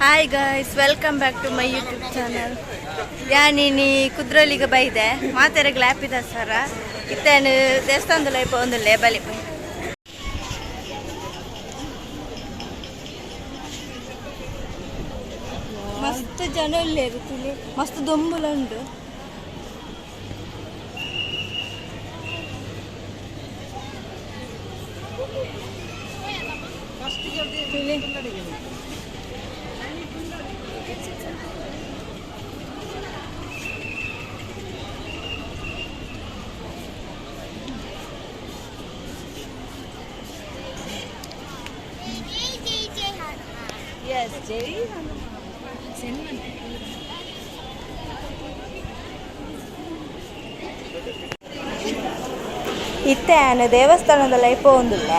Hi guys, welcome back to my YouTube channel. ಯಾನಿ ಕುದ್ರಲಿಗೆ ಬೈದೆ ಮಾತೆರೆಗೆ ಲ್ಯಾಪಿದ ಸರ ಇತ್ತೇನು ದೇವಸ್ಥಾನದ ಲೈಪ್ ಒಂದು ಲೇಬಲಿ ಮಸ್ತ್ ಜನ ಇಲ್ಲೇ ಇರುತ್ತಿಲ್ಲ, ಮಸ್ತ್ ದೊಂಬುಲ ಉಂಟು. Yes, Jerry. ಇತ್ತೇನು ದೇವಸ್ಥಾನದಲ್ಲಿ ಪೋಂದಿಲ್ಲ.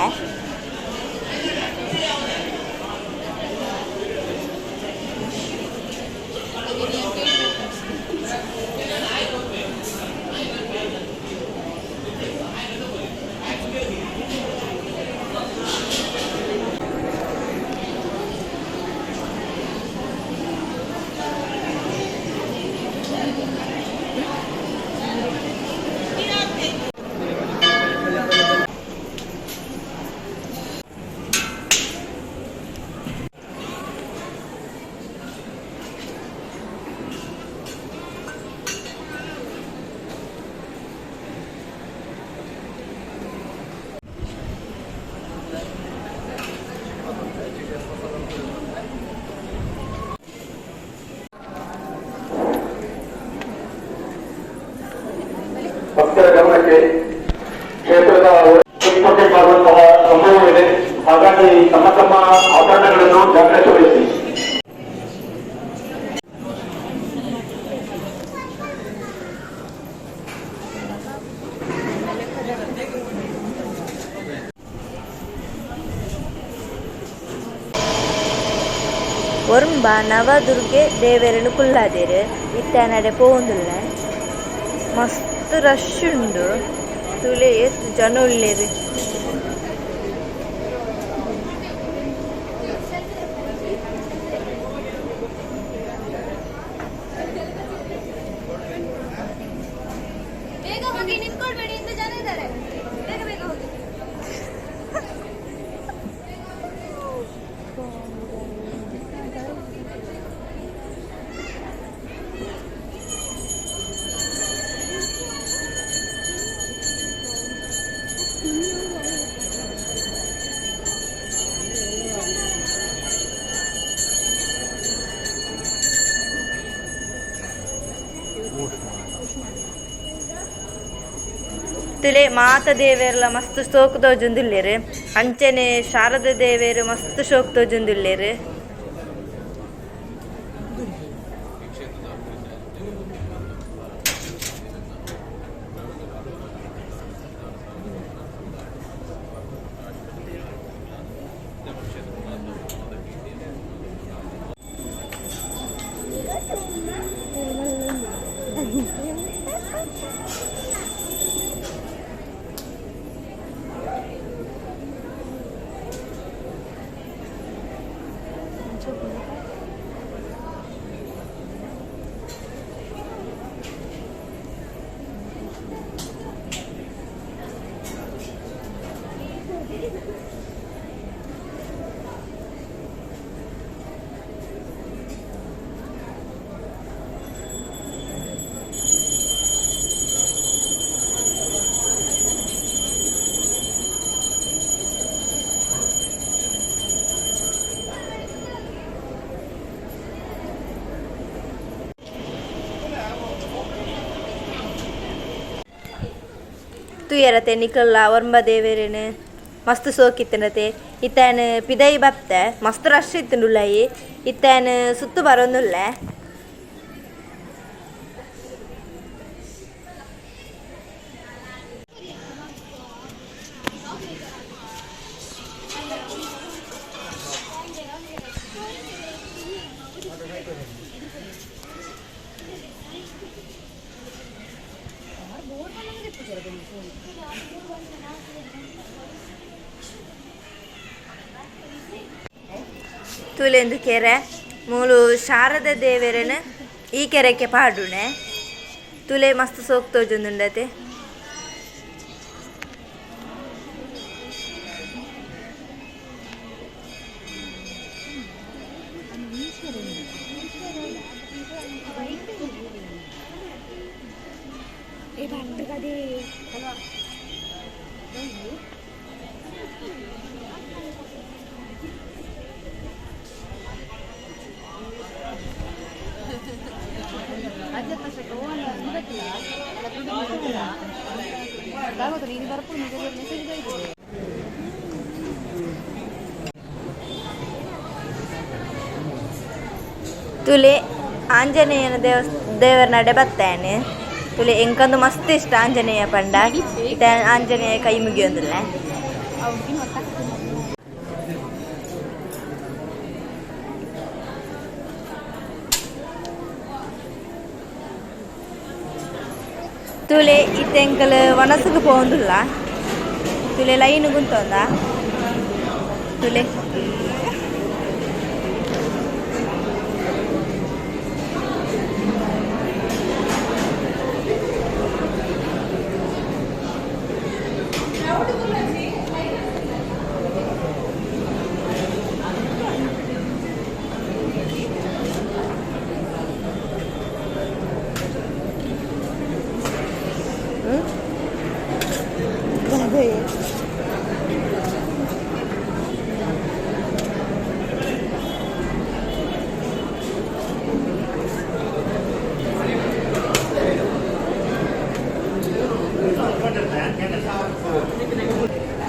ಭಕ್ತರ ಗಮನಕ್ಕೆ ಕ್ಷೇತ್ರದ ಆಗುವಂತಹ ಸಂಭವವಿದೆ. ಹಾಗಾಗಿ ತಮ್ಮ ತಮ್ಮ ಆಭರಣಗಳನ್ನು ಜಾಗ್ರತೆ ವಹಿಸಿ. ಒರ್ಂಬ ನವದುರ್ಗೆ ದೇವೇರನು ಕುಲ್ಲಾದೇರು ಇತ್ತನಡೆ ಪೋಂದುಲ್ಲ. ಮಸ್ತ್ ರಶ್ ಉಂಡು, ತುಲೆ ಎತ್ತು ಜನ ಉಳ್ಳೇರು. ತುಲೆ ಮಾತ ದೇವೇರ್ಲ ಮಸ್ತ್ ಶೋಕ್ ತೋಜುಂದುಲ್ಲೇರು. ಅಂಚನೆ ಶಾರದಾ ದೇವೇರು ಮಸ್ತ್ ಶೋಕ್ ತೋಜುಂದುಲ್ಲೇರು. ತುಯರತೆ ನಿಕಲ್ಲ ಒರ್ಂಬ ದೇವೇರೇನು ಮಸ್ತ್ ಸೋಕಿತ್ತನತೆ. ಇತ್ತೇನು ಪಿದೈ ಬತ್ತೆ ಮಸ್ತ್ ರಶ್ ಇತ್ತುಂಡುಲ್ಲಾಯಿ. ಇತ್ತೇನು ಸುತ್ತು ಬರೋಂದುಲ್ಲ. ತುಲೆಂದು ಕೆರೆ ಮೂಲು ಶಾರದಾ ದೇವೆರನ ಈ ಕೆರೆಕ್ಕೆ ಪಾಡುನೆ ತುಲೆ ಮಸ್ತ್ ಸೋಕ್ ತೋಜೊಂದುಂಡತೆ ತುಲೆ ಆಂಜನೇಯನ ದೇವರ ನಡೆ ಬತ್ತೇನೆ ತುಲೆ ಎಂಕಂದು ಮಸ್ತ್ ಇಷ್ಟ ಆಂಜನೇಯ ಪಂಡ ಇತ ಆಂಜನೇಯ ಕೈ ಮುಗಿಯೊಂದಿಲ್ಲ ತುಲೆ ಇತ್ತೆಂಕಲ್ ವನಸುಗೆ ಪೋಂದುಲ್ಲ ತುಲೆ ಲೈನ್ ಗುಂತೊಂದ ತುಲೆ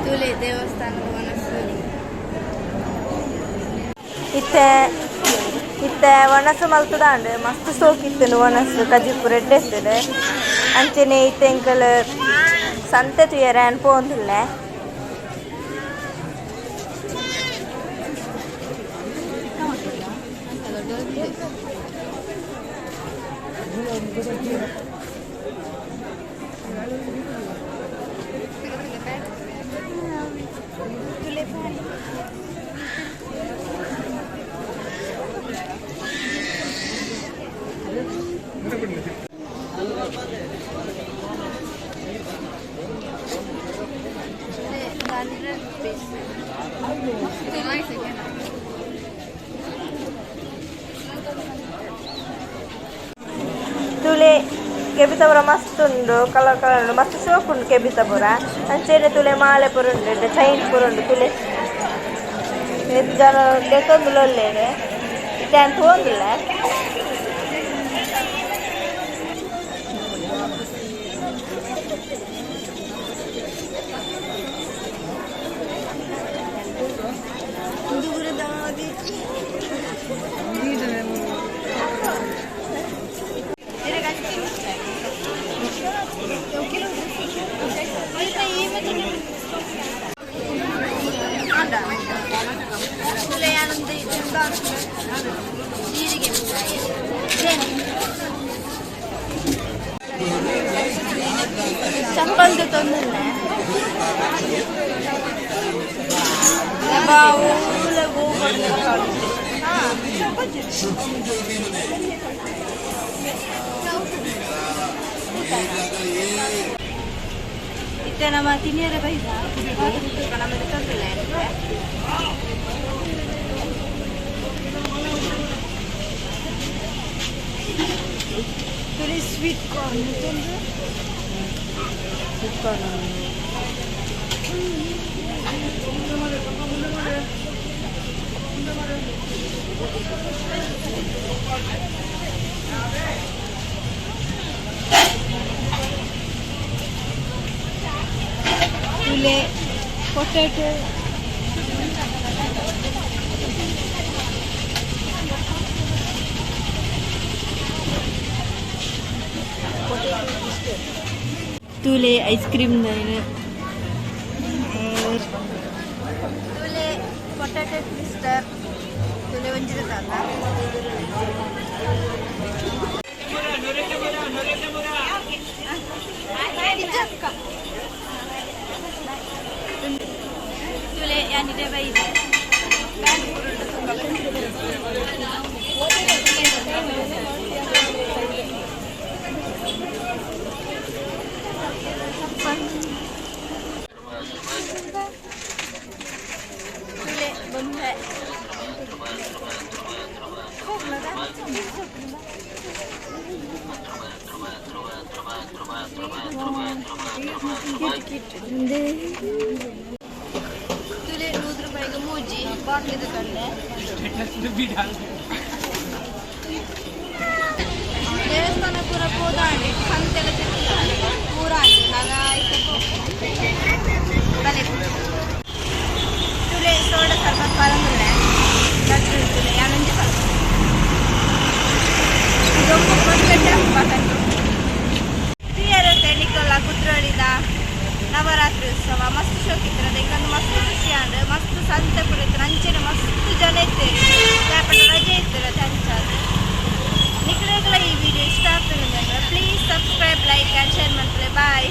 ತುಲೆ ದೇವಸ್ಥಾನದ ವನಸ್ಸು ಇತ್ತೆ ವನಸ್ಸು ಮಲ್ತುದಾಂಡ್ ಮಸ್ತ್ ಸೋಕಿತ್ತು ವನಸ್ಸು ಕಜಿಪು ರೆಡ್ ಎತ್ತದ ಅಂಚನೆ ಇತ್ತೆಂಕಲ್ ಸಂತೆ ತುಯರನ್ ಪೋಂದುಲ್ಲ ತುಲೆ ಕೆಬಿತಪುರ ಮಸ್ತ್ ಉಂಡು ಕಲರ್ ಕಲರ್ ಉಂಡು ಮಸ್ತ್ ಶೋಕ್ ಉಂಡು ಕೆಬಿತಪುರ ಅಂಚೆನೆ ತುಲೆ ಮಾಲೆ ಪುರ ಉಂಡು ಚೈನ್ ಪುರ ಉಂಡು ತುಲೆ ಜನ ತೆತ್ತೊಂದುಲ ಒಳ್ಳೆಯದೆ ಇಟ್ಯಾನ್ ತೋಂದಿಲ್ಲ ಚಪ್ಪಲ್ದು ತೊಂದಿಲ್ಲ ಇತ್ತೆ ನಮ್ಮ ತಿನ್ನಿಯರ ಪೈಸ ನಮಗೆ ತೊಂದಿಲ್ಲ ತುಳಿ ಸ್ವೀಟ್ ಕಾರ್ನ್ ಸ್ವೀಟ್ ಕಾರ್ನ್ ತುಲೆ ಪೊಟ್ಯಾಟೊ ತುಲೆ ಐಸ್ ಕ್ರೀಮ್ ತುಲೆ ಪೊಟ್ಯಾಟೊ ಟ್ವಿಸ್ಟರ್ ತುಲೆ ಒಂಜಿರತಲ್ಲ ತುಲೆ ಯಾನಿದೆ ಬೈ ತುಲೆ 100 ರೂಪಾಯಿಗೆ ಮೂಜಿ ಬಾಟ್ಲಿ ತಗೊಂಡೆ. ದೇವಸ್ಥಾನ ಪೂರ ಹೋದಾಂಡೆ ಸಂತೆಲ್ಲ ತಿರ್ತಾರೆ ಪೂರ ನಾಗ ಬಲೆ ತುಲೆ ಸೋಡ ಸ್ವಲ್ಪ ಪರಂದ್ರೆ ಗಟ್ಟಿ ತುಲೆ ಯಾನಂಜಿ ಪರ ಇದೊಂದು ಕೊಟ್ಟೆ ಪಾಟಂಡು ತೀಯರತೆ ನಿಕ್ಕಲ್ಲ ಕುತ್ರೋಡಿದ ನವರಾತ್ರಿ ಉತ್ಸವ ಮಸ್ತ್ ಶೋಕಿತ್ತಿರದ ಈಗ ಮಸ್ತ್ ಖುಷಿ ಅಂದ್ರೆ ಮಸ್ತ್ ಸಂತೆ ಪುರಿತು ಅಂಚಿನ ಮಸ್ತ್ ಜನ ಇರ್ತೀರಿ ಯಾಕಂದ್ರೆ ರಜೆ ಇರ್ತಿರೋದು ಹಂಚಾದ್ರೆ ನಿಖಲೆಗಳ ಈ ವಿಡಿಯೋ ಇಷ್ಟ ಆಗ್ತದೆ please subscribe like and share ಮಾಡ್ತಾರೆ ಬಾಯ್.